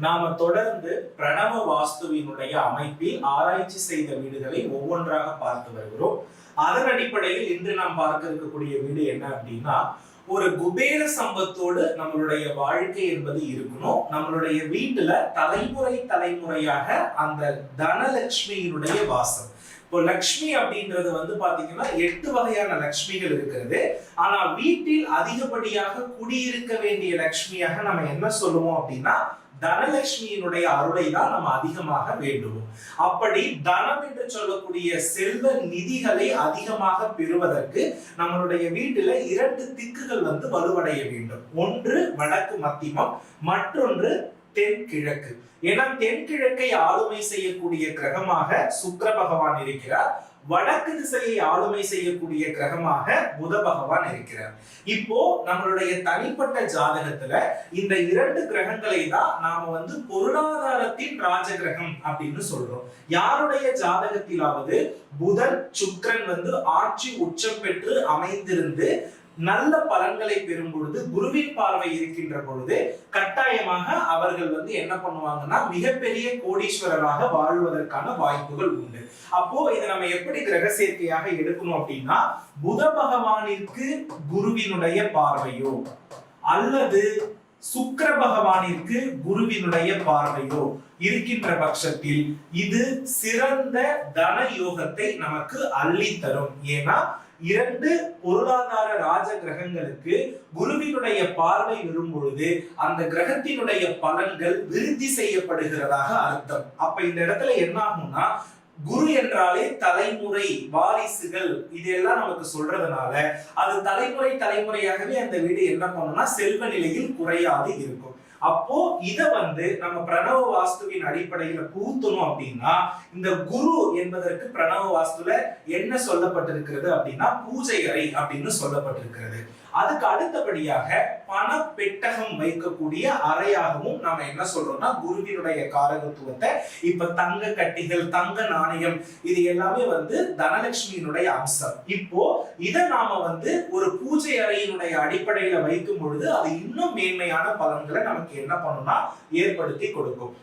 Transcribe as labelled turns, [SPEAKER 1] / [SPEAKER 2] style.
[SPEAKER 1] நாம தொடர்ந்து பிரணவ வாஸ்துவினுடைய அமைப்பில் ஆராய்ச்சி செய்த வீடுகளை ஒவ்வொன்றாக பார்த்து வருகிறோம். அதன் அடிப்படையில் இன்று நாம் பார்க்க இருக்கக்கூடிய வீடு என்ன அப்படின்னா, ஒரு குபேர சம்பத்தோடு நம்மளுடைய வாழ்க்கை என்பது இருக்கணும். நம்மளுடைய வீட்டுல தலைமுறையாக அந்த தனலட்சுமியினுடைய வாசம். இப்போ லக்ஷ்மி அப்படின்றது பாத்தீங்கன்னா 8 வகையான லக்ஷ்மிகள் இருக்கிறது. ஆனா வீட்டில் அதிகப்படியாக குடியிருக்க வேண்டிய லக்ஷ்மியாக நம்ம என்ன சொல்லுவோம் அப்படின்னா, தனலட்சுமியினுடைய அருளை தான் நம்ம அதிகமாக வேண்டுவோம். அப்படி தனம் என்று சொல்லக்கூடிய செல்வ நிதிகளை அதிகமாக பெறுவதற்கு நம்மளுடைய வீட்டில 2 திக்குகள் வலுவடைய வேண்டும். ஒன்று வடக்கு மத்தியமம், மற்றொன்று தென்கிழக்கு. ஏன்னா தென்கிழக்கை ஆளுமை செய்யக்கூடிய கிரகமாக சுக்கிர பகவான் இருக்கிறார். வடக்கு திசையை ஆளுமை செய்யக்கூடிய கிரகமாக புத பகவான் இருக்கிறார். இப்போ நம்மளுடைய தனிப்பட்ட ஜாதகத்துல இந்த 2 கிரகங்களை தான் நாம பொருளாதாரத்தின் ராஜ கிரகம் அப்படின்னு சொல்றோம். யாருடைய ஜாதகத்திலாவது புதன் சுக்கிரன் ஆட்சி உச்சம் பெற்று அமைந்திருந்து நல்ல பலன்களை பெறும் பொழுது, குருவின் பார்வை இருக்கின்ற பொழுது கட்டாயமாக அவர்கள் என்ன பண்ணுவாங்கன்னா மிகப்பெரிய கோடீஸ்வரராக வாழ்வதற்கான வாய்ப்புகள் உண்டு. அப்போ இதை நம்ம எப்படி கிரக சேர்க்கையாக எடுக்கணும் அப்படின்னா, புத பகவானிற்கு குருவினுடைய பார்வையோ அல்லது சுக்கிர பகவானிற்கு குருவினுடைய பார்வையோ இருக்கின்ற பட்சத்தில் இது சிறந்த தன யோகத்தை நமக்கு அள்ளி தரும். ஏன்னா 2 பொருளாதார ராஜ கிரகங்களுக்கு குருவினுடைய பார்வை விழும் பொழுது அந்த கிரகத்தினுடைய பலன்கள் விருத்தி செய்யப்படுகிறதாக அர்த்தம். அப்ப இந்த இடத்துல என்ன ஆகும்னா, குரு என்றாலே தலைமுறை வாரிசுகள் இதெல்லாம் நமக்கு சொல்றதுனால அது தலைமுறையாகவே அந்த வீடு என்ன பண்ணும்னா செல்வ நிலையில் குறையாது இருக்கும். அப்போ இத நம்ம பிரணவ வாஸ்துவின் அடிப்படையில பூத்தணும் அப்படின்னா, இந்த குரு என்பதற்கு பிரணவ வாஸ்துல என்ன சொல்லப்பட்டிருக்கிறது அப்படின்னா பூஜை அறை அப்படின்னு சொல்லப்பட்டிருக்கிறது. அதுக்கு அடுத்தபடியாக பண பெட்டகம் வைக்கக்கூடிய அறையாகவும் நாம என்ன சொல்றோம்னா குருவினுடைய காரகத்துவத்தை, இப்ப தங்க கட்டிகள், தங்க நாணயம் இது எல்லாமே தனலட்சுமியினுடைய அம்சம். இப்போ இத நாம ஒரு பூஜை அறையினுடைய அடிப்படையில வைக்கும் பொழுது அது இன்னும் மேன்மையான பலன்களை நமக்கு என்ன பண்ணும்னா ஏற்படுத்தி கொடுக்கும்.